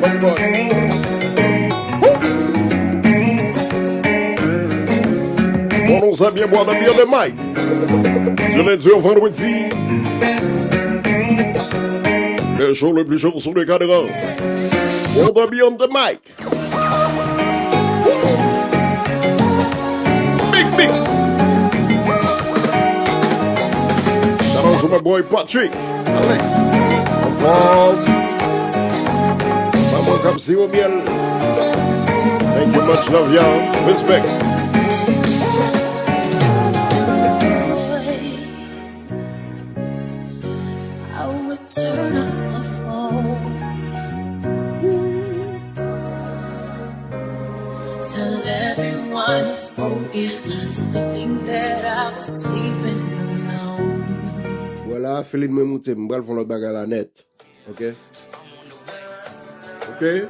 from God. On nous a bien boire de bière de Mike. Du lundi au vendredi. Le show le plus chaud sur le cadran. On the Beyond the Mike. Big. Shout out to my boy Patrick, Alex, Paul, Maman Kapsi au miel. Thank you much, love y'all. Respect. Turn off my phone. Tell everyone I've spoken, so they think that I was sleeping alone. Voilà, Philippe me monte, m'bral font le bagarre à la net. OK?